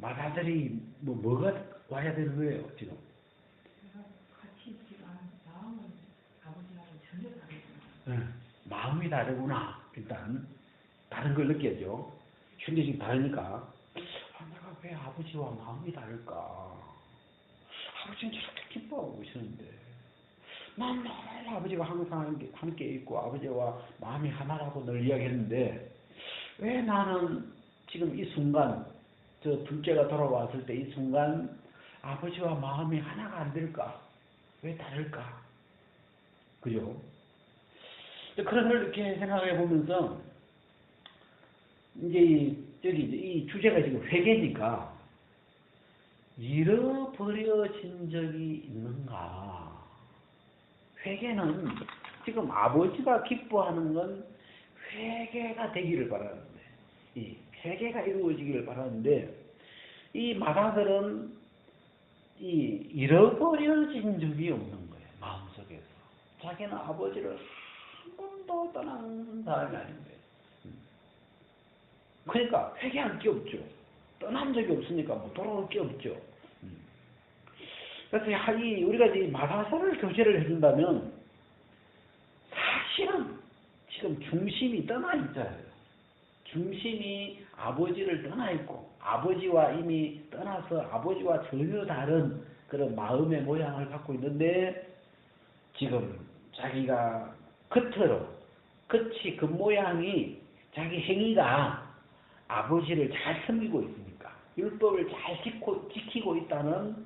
맏아들이 뭐가 와야 되는 거예요, 지금? 같이 있지가 않은 마음은 아버지랑 전혀 다르구나. 네, 마음이 다르구나. 일단 다른 걸 느껴죠. 현재 지금 다르니까, 내가 왜 아버지와 마음이 다를까? 아버지는 저렇게 기뻐하고 계시는데, 난 늘 아버지가 항상 함께 있고 아버지와 마음이 하나라고 늘 이야기했는데, 왜 나는 지금 이 순간, 저 둘째가 돌아왔을 때 이 순간 아버지와 마음이 하나가 안 될까? 왜 다를까? 그죠? 그런 걸 이렇게 생각해 보면서 이제 저기 이 주제가 지금 회개니까 잃어버려진 적이 있는가? 회개는 지금 아버지가 기뻐하는 건 회개가 되기를 바라는데, 이 회개가 이루어지기를 바라는데, 이 마다들은 이 잃어버려진 적이 없는 거예요. 마음속에서. 자기는 아버지를 한 번도 떠난 사람이 아닌데. 그러니까 회개할 게 없죠. 떠난 적이 없으니까 뭐 돌아올 게 없죠. 그래서 우리가 이 마다사를 교제를 해준다면 사실은 지금 중심이 떠나 있잖아요. 중심이 아버지를 떠나 있고 아버지와 이미 떠나서 아버지와 전혀 다른 그런 마음의 모양을 갖고 있는데 지금 자기가 끝이 그 모양이 자기 행위가 아버지를 잘 섬기고 있으니까 율법을 잘 지키고 있다는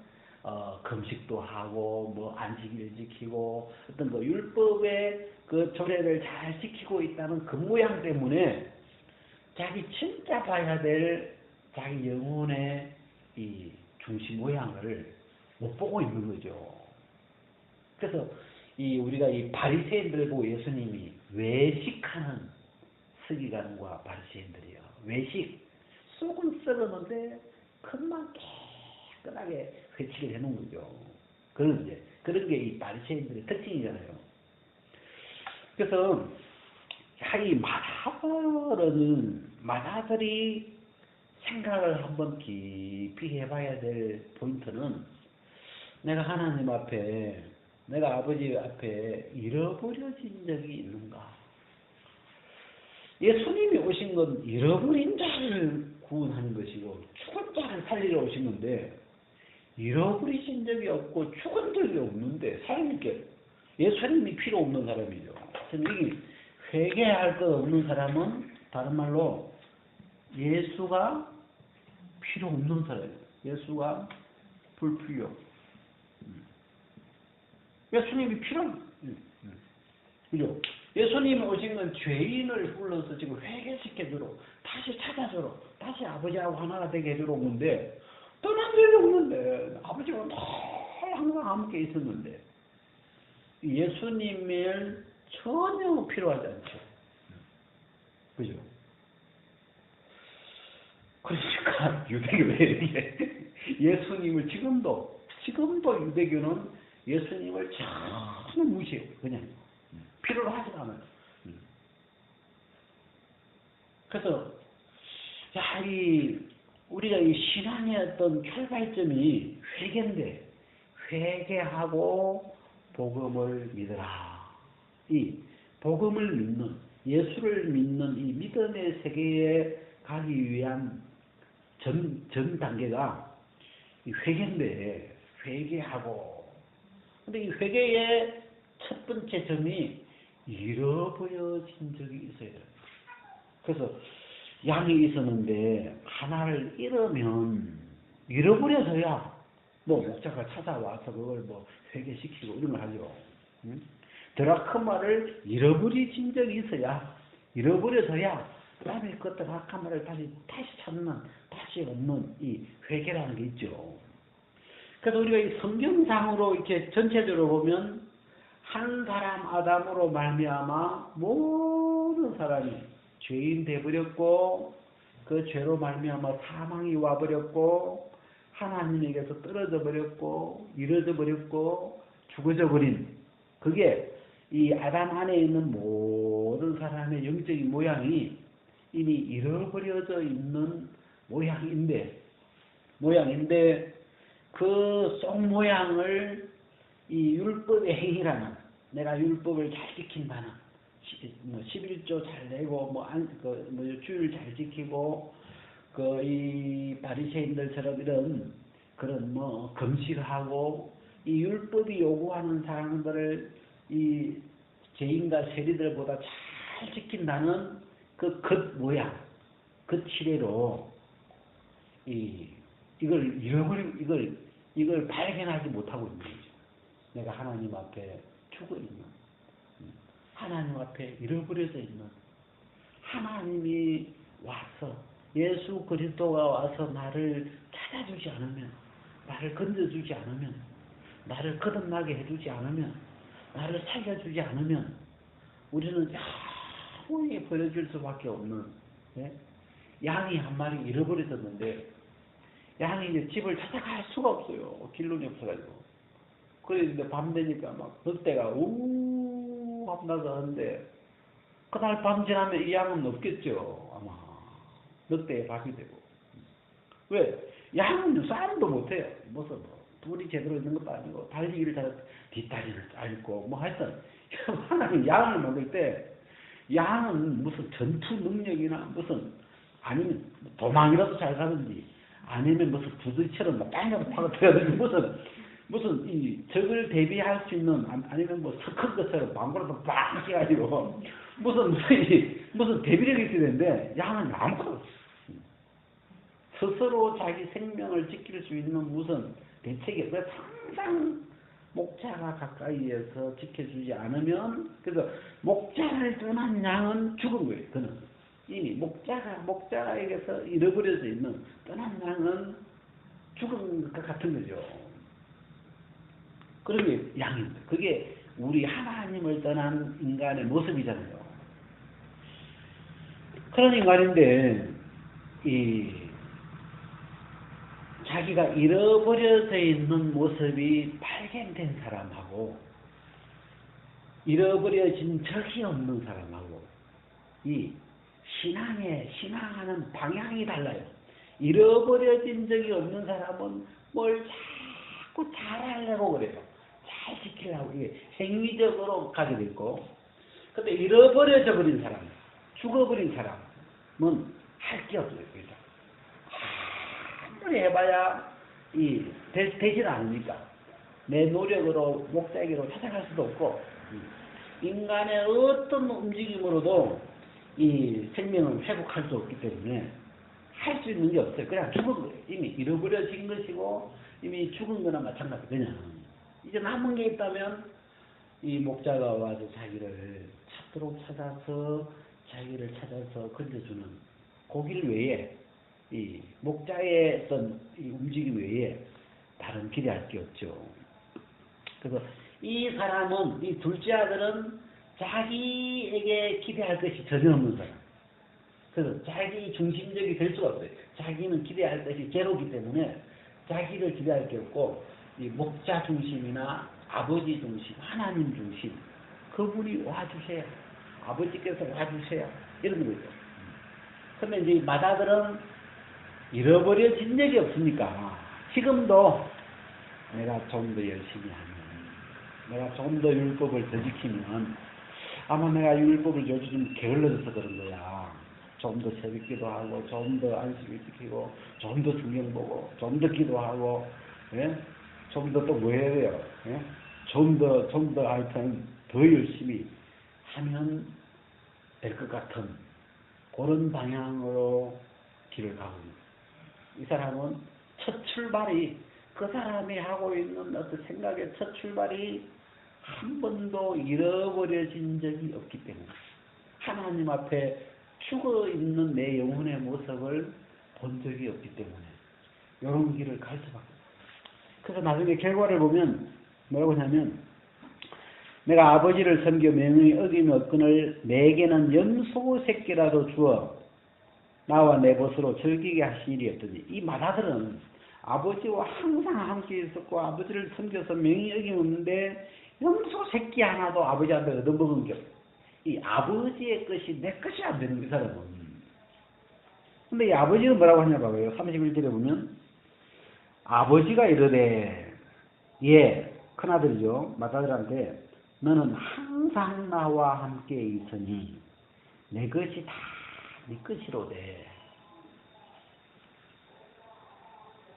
금식도 하고 뭐 안식일을 지키고 어떤 그 율법의 그 조례를 잘 지키고 있다는 그 모양 때문에 자기 진짜 봐야 될 자기 영혼의 이 중심 모양을 못 보고 있는 거죠. 그래서 우리가 이 바리새인들 보고 예수님이 외식하는 서기관과 바리새인들이요. 외식 속은 썩었는데 겉만 깨끗하게 회치를 해놓은 거죠. 그런 게 이 바리새인들의 특징이잖아요. 그래서 이 마다들이 생각을 한번 깊이 해봐야 될 포인트는 내가 하나님 앞에 내가 아버지 앞에 잃어버려진 적이 있는가? 예수님이 오신 건 잃어버린 자를 구원하는 것이고 죽은 자를 살리러 오신 건데 잃어버리신 적이 없고 죽은 적이 없는데 사람이게 예수님이 필요 없는 사람이죠. 여기 회개할 것 없는 사람은 다른 말로 예수가 필요 없는 사람이에요. 예수가 불필요. 예수님이 그죠? 예수님이 오신 건 죄인을 불러서 지금 회개시켜주러, 다시 찾아주러, 다시 아버지하고 하나가 되게 해주러 온 건데, 떠난 적이 없는데, 아버지가 늘 항상 함께 있었는데, 예수님을 전혀 필요하지 않죠. 그죠? 그러니까 유대교 왜 이렇게 예수님을 지금도 유대교는 예수님을 전혀 무시해요. 그냥 필요로 하지 않아요. 그래서 우리가 이 신앙의 어떤 출발점이 회개인데 회개하고 복음을 믿으라. 이 복음을 믿는 예수를 믿는 이 믿음의 세계에 가기 위한 전 단계가 이 회개인데 회개하고 근데 이 회개의 첫 번째 점이 잃어버려진 적이 있어야 돼요. 그래서 양이 있었는데 하나를 잃어버려서야 뭐 목자가 찾아와서 그걸 뭐 회개시키고 이런 걸 하죠. 드라크마를 잃어버리신 적이 잃어버려서야 그다음에 그 드라크마를 다시 찾는 다시 얻는 이 회개라는 게 있죠. 그래서 우리가 이 성경상으로 이렇게 전체적으로 보면 한 사람 아담으로 말미암아 모든 사람이 죄인 되어버렸고 그 죄로 말미암아 사망이 와버렸고 하나님에게서 떨어져 버렸고 잃어져 버렸고 죽어져 버린 그게 이 아담 안에 있는 모든 사람의 영적인 모양이 이미 잃어버려져 있는 모양인데 그 속 모양을 이 율법의 행위라는 내가 율법을 잘 지킨다는 11조 잘 내고 주일 잘 지키고 이 바리새인들처럼 이런 그런 금식하고 이 율법이 요구하는 사람들을 이 죄인과 세리들보다 잘 지킨다는 그 겉 모양, 그 칠해로 이걸 발견하지 못하고 있는 거죠. 내가 하나님 앞에 죽어 있는. 하나님 앞에 잃어버려져 있는 하나님이 와서 예수 그리스도가 와서 나를 찾아주지 않으면, 나를 건져주지 않으면, 나를 거듭나게 해주지 않으면, 나를 살려주지 않으면 우리는 영원히 버려질 수밖에 없는, 예? 양이 한 마리 잃어버려졌는데 양이 이제 집을 찾아갈 수가 없어요. 길눈이 없어가지고. 그랬는데 밤 되니까 막 늑대가 우 합나서 하는데 그날 밤 지나면 이 양은 없겠죠. 아마 늑대의 밥이 되고. 왜? 양은 싸움도 못해요. 무슨 둘이 제대로 있는 것도 아니고 달리기를 잘 뒷다리를 짧고 뭐 하여튼 하나님 양을 만들 때 양은 무슨 전투 능력이나 무슨 아니면 도망이라도 잘 가든지 아니면 무슨 부들처럼 막 땅에서 파고들어가지고 무슨 이 적을 대비할 수 있는 아니면 뭐 석큰 것처럼 방구라도 빡 해가지고 무슨 대비력이 있어야 되는데 양은 아무것도 없어. 스스로 자기 생명을 지킬 수 있는 무슨 대책이 없어. 항상 목자가 가까이에서 지켜주지 않으면, 그래서 목자를 떠난 양은 죽은 거예요. 그는 이미 목자에게서 잃어버려져 있는 떠난 양은 죽은 것 같은 거죠. 그러게 양입니다. 그게 우리 하나님을 떠난 인간의 모습이잖아요. 그런 인간인데 자기가 잃어버려져 있는 모습이 발견된 사람하고 잃어버려진 적이 없는 사람하고 이 신앙하는 방향이 달라요. 잃어버려진 적이 없는 사람은 뭘 자꾸 잘하려고 그래요. 잘 지키려고 이게 행위적으로 가게 되고, 근데 잃어버려져 버린 사람, 죽어버린 사람은 할 게 없어요. 그죠? 아무리 해봐야 되질 않으니까 내 노력으로 목자에게로 찾아갈 수도 없고, 인간의 어떤 움직임으로도 이 생명을 회복할 수 없기 때문에 할 수 있는 게 없어요. 그냥 죽은 거예요. 이미 잃어버려진 것이고 이미 죽은 거나 마찬가지. 그냥 이제 남은 게 있다면 이 목자가 와서 자기를 찾도록 찾아서 자기를 찾아서 건져주는 그 길 외에 이 목자의 어떤 이 움직임 외에 다른 기대할 게 없죠. 그래서 이 사람은, 이 둘째 아들은 자기에게 기대할 것이 전혀 없는 사람. 그래서 자기 중심적이 될 수가 없어요. 자기는 기대할 것이 제로기 때문에 자기를 기대할 게 없고, 이 목자 중심이나 아버지 중심, 하나님 중심, 그분이 와주세요. 아버지께서 와주세요. 이런 거죠. 근데 이제 맏아들은 잃어버려진 적이 없으니까 지금도 내가 좀 더 열심히 하면, 내가 좀 더 율법을 더 지키면, 아마 내가 율법을 요즘 좀 게을러져서 그런 거야. 좀 더 새벽기도 하고, 좀 더 안식일 지키고, 좀 더 성경 보고, 좀 더 기도하고, 예? 좀 더 또 뭐 해야 돼요? 예? 좀 더 하여튼 더 열심히 하면 될 것 같은 그런 방향으로 길을 가고 있는. 이 사람은 첫 출발이, 그 사람이 하고 있는 어떤 생각의 첫 출발이 한 번도 잃어버려진 적이 없기 때문에, 하나님 앞에 죽어있는 내 영혼의 모습을 본 적이 없기 때문에 이런 길을 갈 수밖에 없어요. 그래서 나중에 결과를 보면 뭐라고 하냐면, 내가 아버지를 섬겨 명령이 어기며 얻거늘 내게는 염소 새끼라도 주어 나와 내 벗으로 즐기게 하신 일이 없더니, 이 맏아들은 아버지와 항상 함께 있었고 아버지를 섬겨서 명이 어김없는데 염소 새끼 하나도 아버지한테 얻어먹은 게 없어요. 이 아버지의 것이 내 것이 안 되는 이 사람은. 근데 이 아버지는 뭐라고 하냐 봐봐요. 31절에 보면 아버지가 이르되, 큰아들이죠, 맏아들한테 너는 항상 나와 함께 있으니 내 것이 다 네 것이로되.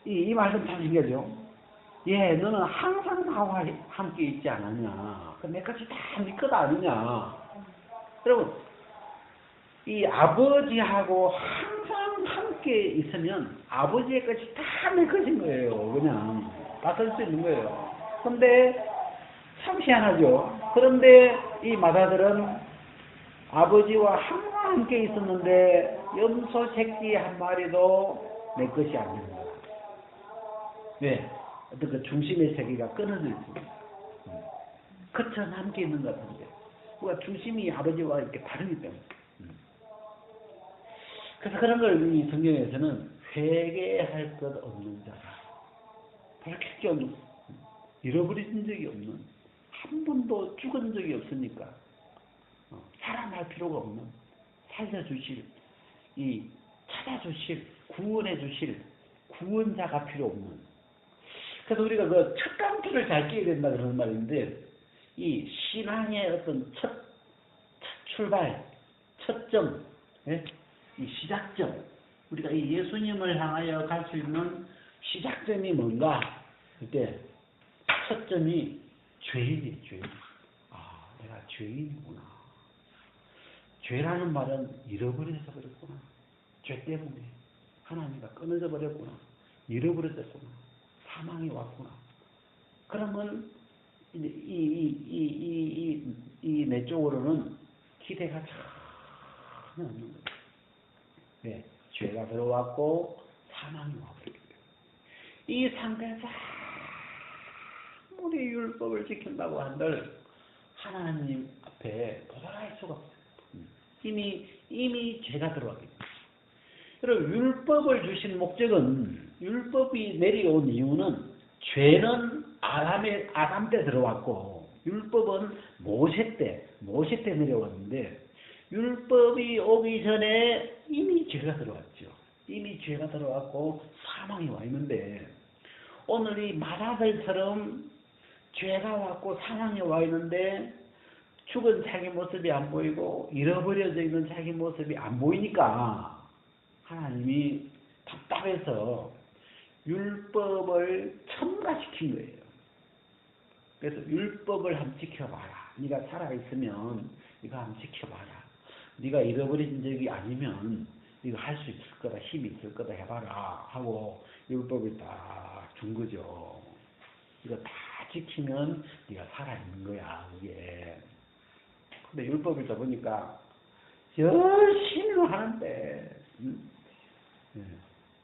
이 말씀 참 신기하죠. 너는 항상 나와 함께 있지 않았냐. 내 것이 다 네 것 아니냐. 여러분, 이 아버지하고 항상 함께 있으면 아버지의 것이 다 내 것인 거예요. 그냥 다 쓸 수 있는 거예요. 근데 참 희한하죠. 그런데 이 마다들은 아버지와 항상 함께 있었는데 염소 새끼 한 마리도 내 것이 안 되는 거야. 왜? 어떤 그 중심의 세계가 끊어져 있습니다. 그처럼 함께 있는 것 같은데 우리가 중심이 아버지와 이렇게 다르기 때문에. 그래서 그런 걸 이 성경에서는 회개할 것 없는 자라. 밝힐 게 없는, 잃어버린 적이 없는, 한 번도 죽은 적이 없으니까 살아날 필요가 없는, 살려주실, 이 찾아주실, 구원해주실 구원자가 필요 없는. 그래서 우리가 그 첫 단추를 잘 끼야 된다 그러는 말인데, 이 신앙의 어떤 첫 출발, 첫 점, 예? 이 시작점, 우리가 이 예수님을 향하여 갈 수 있는 시작점이 뭔가? 그때 첫 점이 죄인이에요. 죄인. 아, 내가 죄인이구나. 죄라는 말은 잃어버려서 그랬구나. 죄 때문에 하나님과 끊어져 버렸구나. 잃어버렸구나. 사망이 왔구나. 그러면 내 쪽으로는 기대가 전혀 없는 거예요. 네, 죄가 들어왔고 사망이 와버렸기 때문에 이 상태에서 아무리 율법을 지킨다고 한들 하나님 앞에 도달할 수가 없어요. 이미 죄가 들어왔기 때문에. 여러분, 율법을 주신 목적은, 율법이 내려온 이유는 죄는 아담 때 들어왔고 율법은 모세 때 내려왔는데, 율법이 오기 전에 이미 죄가 들어왔죠. 이미 죄가 들어왔고 사망이 와 있는데, 오늘 이 마다들처럼 죄가 왔고 사망이 와 있는데 죽은 자기 모습이 안 보이고 잃어버려져 있는 자기 모습이 안 보이니까 하나님이 답답해서 율법을 첨가시킨 거예요. 그래서 율법을 한번 지켜봐라. 네가 살아있으면 이거 한번 지켜봐라. 네가 잃어버린 적이 아니면 이거 할 수 있을 거다, 힘이 있을 거다 해봐라 하고 율법을 딱 준 거죠. 이거 다 지키면 네가 살아있는 거야, 그게. 근데 율법을 써 보니까 열심히 하는데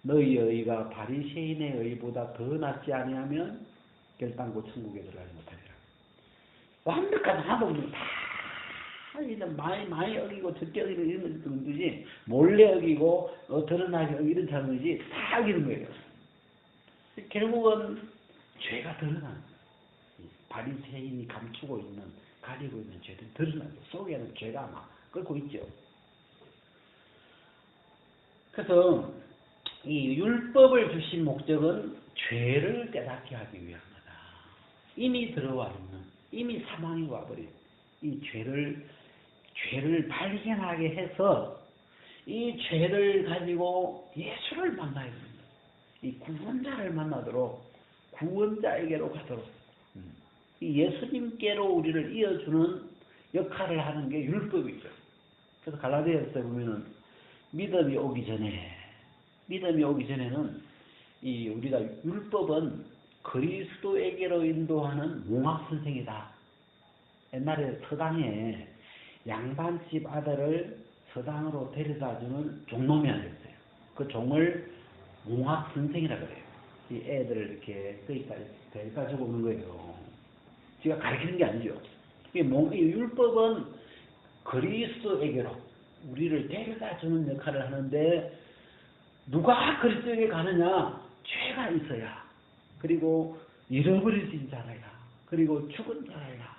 너희의 의가 바리새인의 의보다 더 낫지 아니하면 결단코 천국에 들어가지 못하리라. 완벽한 하나도 없는 다 많이 어기고 적게 어기고 이런 것들이 몰래 어기고 드러나게 어기고 이런 자들이지 다 어기는 거예요. 결국은 죄가 드러나는 거예요. 바리새인이 감추고 있는, 가리고 있는 죄들이 드러나죠. 속에는 죄가 막 끓고 있죠. 그래서 이 율법을 주신 목적은 죄를 깨닫게 하기 위한 거다. 이미 들어와 있는, 이미 사망이 와버린 이 죄를 발견하게 해서 이 죄를 가지고 예수를 만나야 됩니다. 이 구원자를 만나도록, 구원자에게로 가도록, 이 예수님께로 우리를 이어주는 역할을 하는 게 율법이죠. 그래서 갈라디아서에 보면은 믿음이 오기 전에는 이 우리가 율법은 그리스도에게로 인도하는 몽학 선생이다. 옛날에 서당에 양반집 아들을 서당으로 데려다주는 종놈이었어요. 그 종을 몽학 선생이라 그래요. 이 애들을 이렇게 거기까지 데려가지고 오는 거예요. 제가 가르치는 게 아니죠. 이 율법은 그리스도에게로 우리를 데려다주는 역할을 하는데, 누가 그리스도에게 가느냐? 죄가 있어야, 그리고 잃어버려진 자라야, 그리고 죽은 자라야.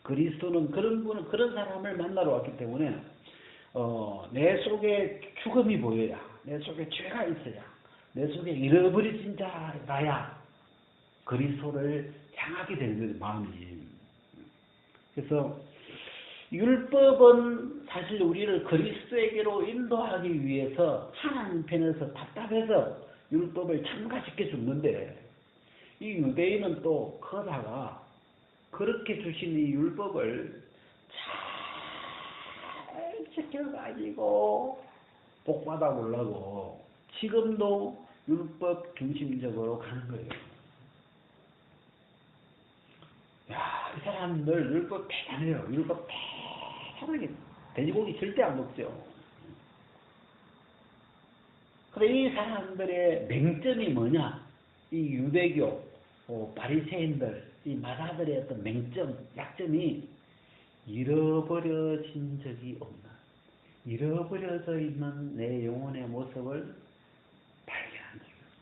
그리스도는 그런 사람을 만나러 왔기 때문에 내 속에 죽음이 보여야, 내 속에 죄가 있어야, 내 속에 잃어버려진 자라야 그리스도를 향하게 되는 마음이. 그래서 율법은 사실 우리를 그리스도에게로 인도하기 위해서 하나님 편에서 답답해서 율법을 첨가시켜 줬는데, 이 유대인은 또 거다가 그렇게 주신 이 율법을 잘 지켜가지고 복받아 보려고 지금도 율법 중심적으로 가는 거예요. 야, 이 사람들 율법 대단해요. 율법 대단하게 돼지고기 절대 안 먹죠. 근데 이 사람들의 맹점이 뭐냐? 이 유대교, 바리새인들, 이 마사들의 어떤 맹점, 약점이 잃어버려진 적이 없나? 잃어버려져 있는 내 영혼의 모습을 발견한 적이 없어.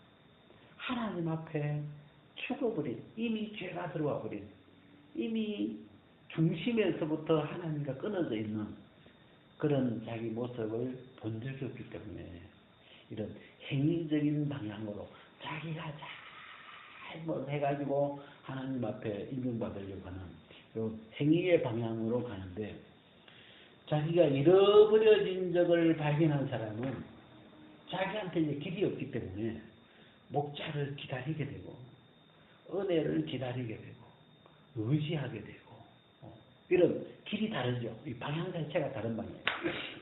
하나님 앞에 죽어버린, 이미 죄가 들어와 버린, 이미 중심에서부터 하나님과 끊어져 있는 그런 자기 모습을 본 적이 없기 때문에 이런 행위적인 방향으로 자기가 잘 뭐 해가지고 하나님 앞에 인정받으려고 하는 요 행위의 방향으로 가는데 자기가 잃어버려진 적을 발견한 사람은 자기한테 이제 길이 없기 때문에 목자를 기다리게 되고 은혜를 기다리게 되고 의지하게 되고 이런 길이 다르죠. 이 방향 자체가 다른 방향이에요.